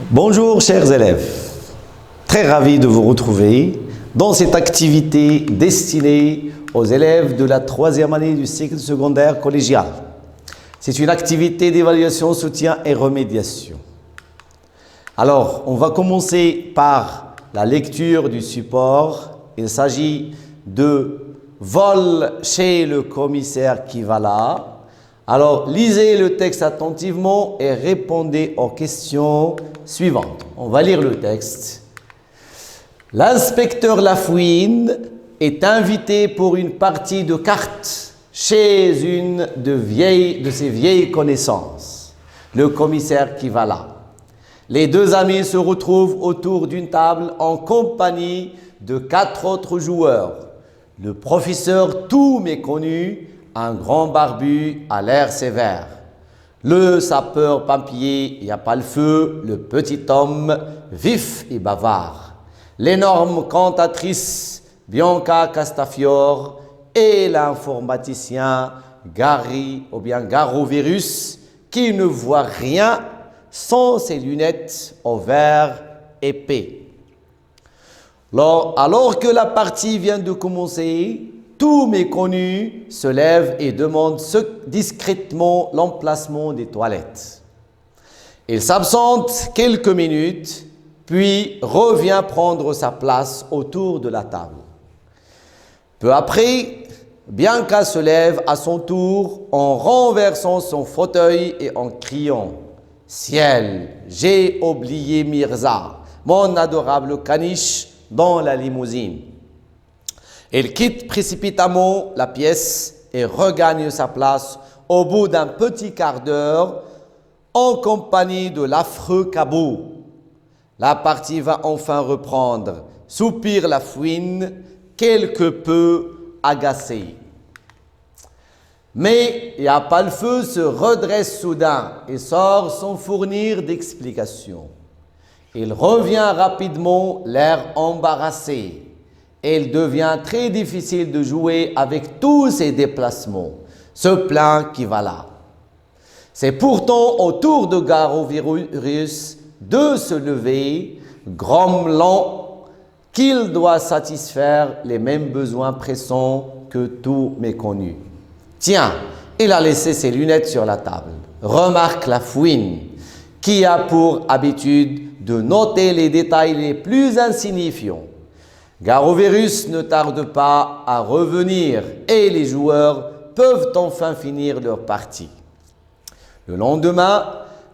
Bonjour chers élèves, très ravi de vous retrouver dans cette activité destinée aux élèves de la troisième année du cycle secondaire collégial. C'est une activité d'évaluation, soutien et remédiation. Alors, on va commencer par la lecture du support. Il s'agit de vol chez le commissaire qui va là. Alors, lisez le texte attentivement et répondez aux questions suivantes. On va lire le texte. L'inspecteur Lafouine est invité pour une partie de cartes chez une de ses vieilles connaissances, le commissaire qui va là. Les deux amis se retrouvent autour d'une table en compagnie de 4 autres joueurs. Le professeur tout méconnu, un grand barbu à l'air sévère. Le sapeur-pompier Yapalfeu, le petit homme vif et bavard. L'énorme cantatrice Bianca Castafiore et l'informaticien Garovirus qui ne voit rien sans ses lunettes au verre épais. Alors que la partie vient de commencer, tout méconnu se lève et demande discrètement l'emplacement des toilettes. Il s'absente quelques minutes, puis revient prendre sa place autour de la table. Peu après, Bianca se lève à son tour en renversant son fauteuil et en criant « Ciel, j'ai oublié Mirza, mon adorable caniche, dans la limousine. » Elle quitte précipitamment la pièce et regagne sa place au bout d'un petit quart d'heure en compagnie de l'affreux cabot. La partie va enfin reprendre, soupire Lafouine, quelque peu agacé. Mais Yapalfeu se redresse soudain et sort sans fournir d'explication. Il revient rapidement, l'air embarrassé. Il devient très difficile de jouer avec tous ces déplacements, se plaint qui va là. C'est pourtant au tour de Garovirus de se lever, grommelant qu'il doit satisfaire les mêmes besoins pressants que tout méconnu. Tiens, il a laissé ses lunettes sur la table. Remarque Lafouine, qui a pour habitude de noter les détails les plus insignifiants. Garovirus ne tarde pas à revenir et les joueurs peuvent enfin finir leur partie. Le lendemain,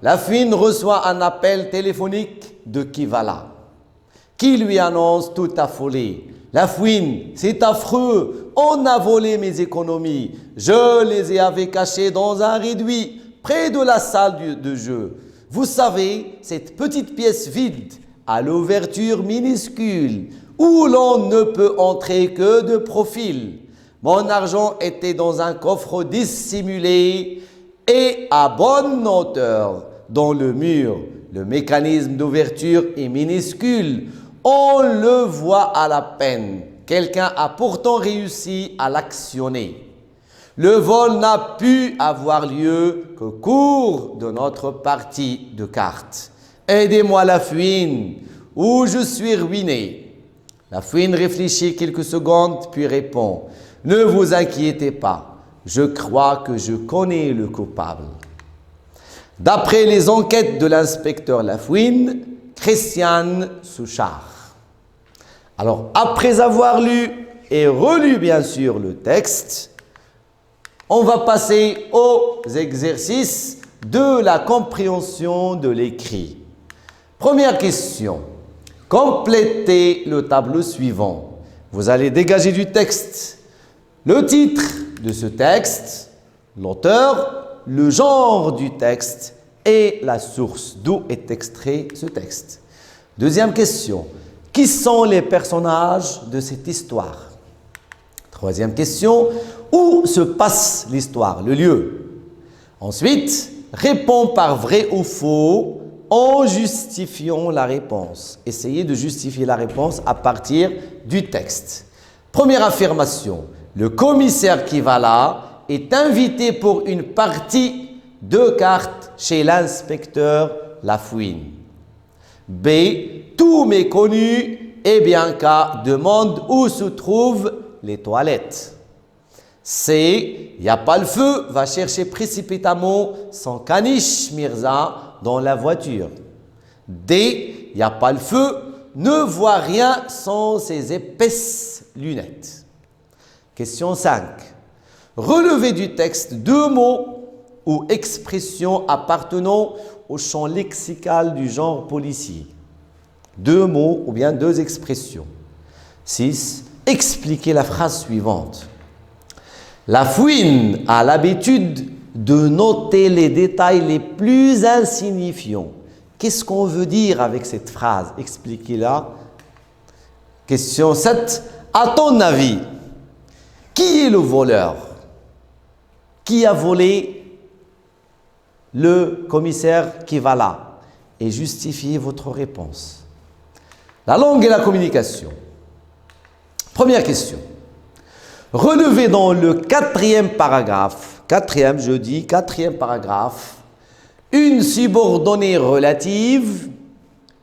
Lafouine reçoit un appel téléphonique de Kivala, qui lui annonce tout affolé. « Lafouine, c'est affreux, on a volé mes économies. Je les avais cachées dans un réduit près de la salle de jeu. Vous savez, cette petite pièce vide à l'ouverture minuscule, où l'on ne peut entrer que de profil. Mon argent était dans un coffre dissimulé et à bonne hauteur dans le mur. Le mécanisme d'ouverture est minuscule. On le voit à la peine. Quelqu'un a pourtant réussi à l'actionner. Le vol n'a pu avoir lieu qu'au cours de notre partie de cartes. Aidez-moi Lafouine, ou je suis ruiné. » Lafouine réfléchit quelques secondes, puis répond « Ne vous inquiétez pas, je crois que je connais le coupable. » D'après les enquêtes de l'inspecteur Lafouine, Christiane Souchard. Alors, après avoir lu et relu bien sûr le texte, on va passer aux exercices de la compréhension de l'écrit. Première question. Complétez le tableau suivant. Vous allez dégager du texte le titre de ce texte, l'auteur, le genre du texte et la source d'où est extrait ce texte. Deuxième question. Qui sont les personnages de cette histoire? Troisième question. Où se passe l'histoire, le lieu? Ensuite, réponds par vrai ou faux en justifiant la réponse. Essayez de justifier la réponse à partir du texte. Première affirmation. Le commissaire qui va là est invité pour une partie de cartes chez l'inspecteur Lafouine. B. Tout méconnu et Bianca demande où se trouvent les toilettes. C. Il n'y a pas le feu, va chercher précipitamment son caniche Mirza dans la voiture. D. Il n'y a pas le feu, ne voit rien sans ses épaisses lunettes. Question 5. Relevez du texte deux mots ou expressions appartenant au champ lexical du genre policier. Deux mots ou bien deux expressions. 6. Expliquez la phrase suivante. La fouine a l'habitude de noter les détails les plus insignifiants. Qu'est-ce qu'on veut dire avec cette phrase? Expliquez-la. Question 7. À ton avis, qui est le voleur? Qui a volé le commissaire qui va là? Et justifiez votre réponse. La langue et la communication. Première question. Relevez dans le quatrième paragraphe, quatrième paragraphe, une subordonnée relative,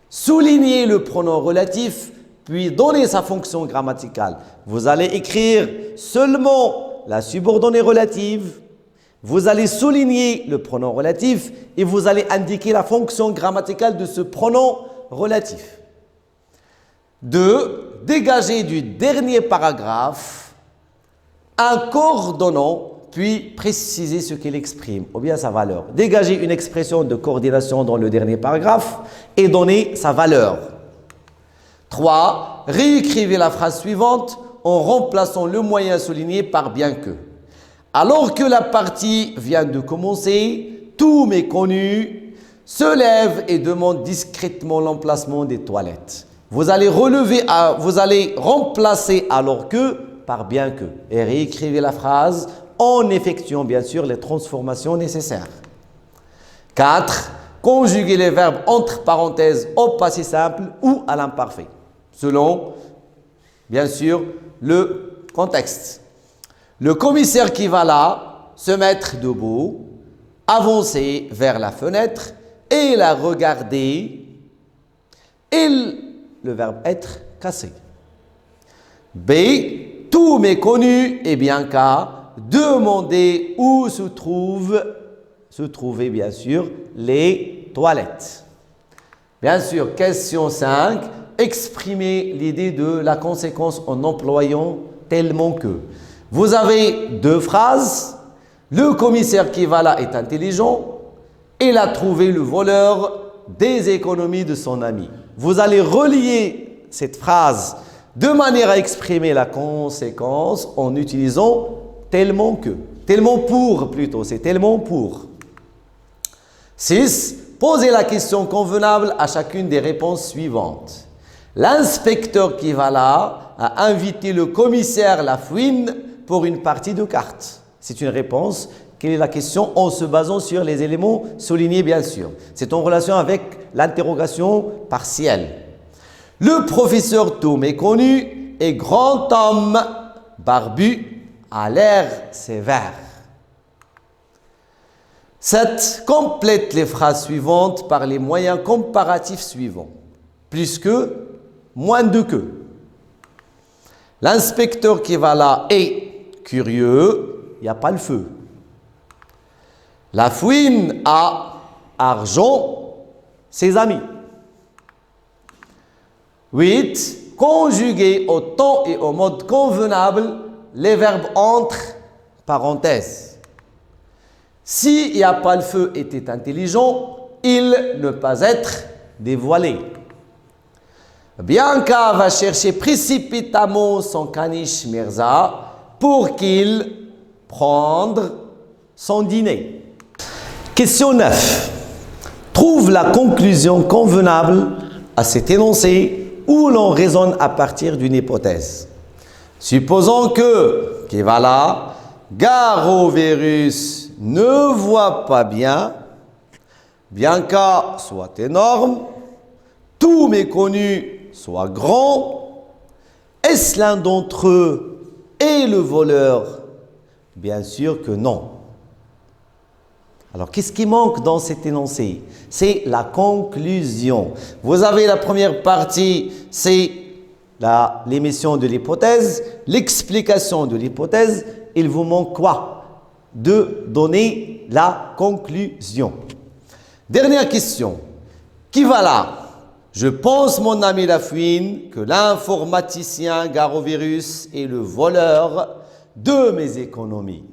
soulignez le pronom relatif, puis donnez sa fonction grammaticale. Vous allez écrire seulement la subordonnée relative, vous allez souligner le pronom relatif et vous allez indiquer la fonction grammaticale de ce pronom relatif. 2. Dégagez du dernier paragraphe un coordonnant, puis précisez ce qu'il exprime, ou bien sa valeur. Dégagez une expression de coordination dans le dernier paragraphe et donnez sa valeur. 3. Réécrivez la phrase suivante en remplaçant le moyen souligné par bien que. Alors que la partie vient de commencer, tout méconnu se lève et demande discrètement l'emplacement des toilettes. Vous allez remplacer alors que par bien que et réécrivez la phrase en effectuant bien sûr les transformations nécessaires. 4. Conjuguez les verbes entre parenthèses au passé simple ou à l'imparfait, selon bien sûr le contexte. Le commissaire qui va là, se mettre debout, avancer vers la fenêtre et la regarder, et le verbe être cassé. B. Tout méconnu et bien qu'à demander où se trouvaient bien sûr les toilettes. Bien sûr, question 5, exprimez l'idée de la conséquence en employant tellement que. Vous avez deux phrases, le commissaire qui va là est intelligent, il a trouvé le voleur des économies de son ami. Vous allez relier cette phrase de manière à exprimer la conséquence en utilisant tellement que. Tellement pour plutôt, c'est tellement pour. 6. Posez la question convenable à chacune des réponses suivantes. L'inspecteur qui va là a invité le commissaire Lafouine pour une partie de cartes. C'est une réponse. Quelle est la question? En se basant sur les éléments soulignés bien sûr. C'est en relation avec l'interrogation partielle. Le professeur tout méconnu et grand homme barbu a l'air sévère. 7. Complète les phrases suivantes par les moyens comparatifs suivants. Plus que, moins de que. L'inspecteur qui va là est curieux, il n'y a pas le feu. La fouine a argent, ses amis. 8. Conjuguer au temps et au mode convenable les verbes entre parenthèses. Si il n'y a pas le feu était intelligent, il ne pas être dévoilé. Bianca va chercher précipitamment son caniche Mirza pour qu'il prenne son dîner. Question 9. Trouve la conclusion convenable à cet énoncé où l'on raisonne à partir d'une hypothèse. Supposons que Kevala, Garoverus ne voit pas bien, Bianca soit énorme, tout méconnu soit grand, est-ce l'un d'entre eux et le voleur? Bien sûr que non. Alors, qu'est-ce qui manque dans cet énoncé? C'est la conclusion. Vous avez la première partie, c'est l'émission de l'hypothèse, l'explication de l'hypothèse. Il vous manque quoi? De donner la conclusion. Dernière question. Qui va là? Je pense, mon ami Lafouine, que l'informaticien Garovirus est le voleur de mes économies.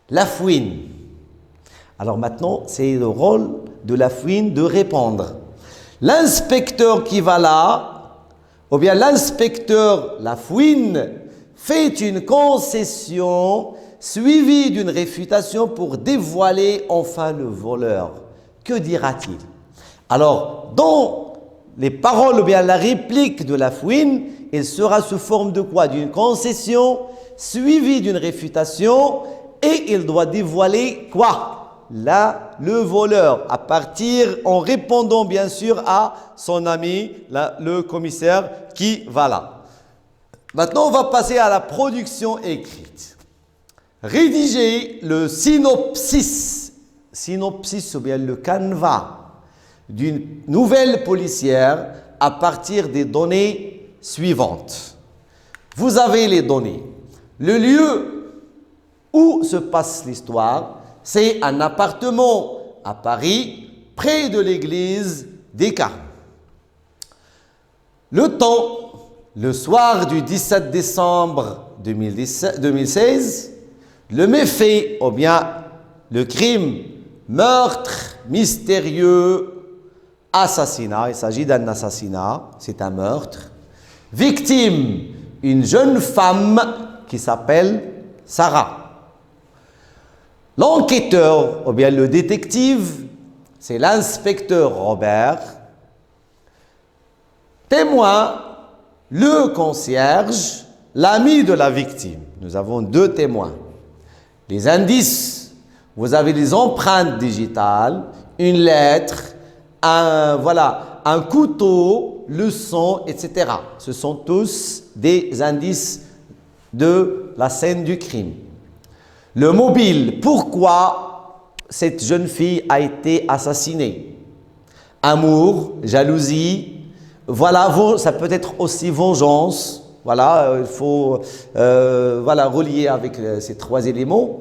Lafouine. Alors maintenant, c'est le rôle de Lafouine de répondre. L'inspecteur qui va là, ou bien l'inspecteur Lafouine, fait une concession suivie d'une réfutation pour dévoiler enfin le voleur. Que dira-t-il? Alors, dans les paroles ou bien la réplique de Lafouine, il sera sous forme de quoi? D'une concession suivie d'une réfutation et il doit dévoiler quoi? Le voleur, en répondant bien sûr à son ami, le commissaire qui va là. Maintenant, on va passer à la production écrite. Rédiger le synopsis ou bien le canevas d'une nouvelle policière à partir des données suivantes. Vous avez les données. Le lieu où se passe l'histoire, c'est un appartement à Paris, près de l'église des Carmes. Le temps, le soir du 17 décembre 2016, le méfait, ou bien le crime, meurtre mystérieux, assassinat, il s'agit d'un assassinat, c'est un meurtre. Victime, une jeune femme qui s'appelle Sarah. L'enquêteur, ou bien le détective, c'est l'inspecteur Robert. Témoin, le concierge, l'ami de la victime. Nous avons deux témoins. Les indices, vous avez les empreintes digitales, une lettre, un couteau, le sang, etc. Ce sont tous des indices de la scène du crime. Le mobile, pourquoi cette jeune fille a été assassinée? Amour, jalousie, ça peut être aussi vengeance. Il faut relier avec ces trois éléments.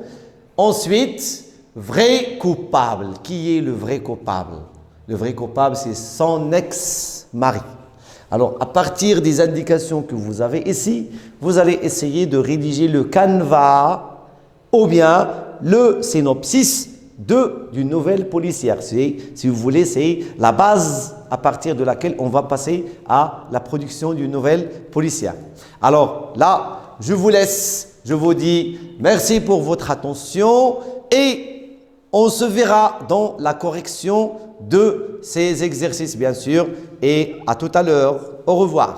Ensuite, vrai coupable. Qui est le vrai coupable? Le vrai coupable, c'est son ex-mari. Alors, à partir des indications que vous avez ici, vous allez essayer de rédiger le canevas ou bien le synopsis d'une nouvelle policière. Si vous voulez, c'est la base à partir de laquelle on va passer à la production d'une nouvelle policière. Alors là, je vous laisse, je vous dis merci pour votre attention et on se verra dans la correction de ces exercices, bien sûr, et à tout à l'heure. Au revoir.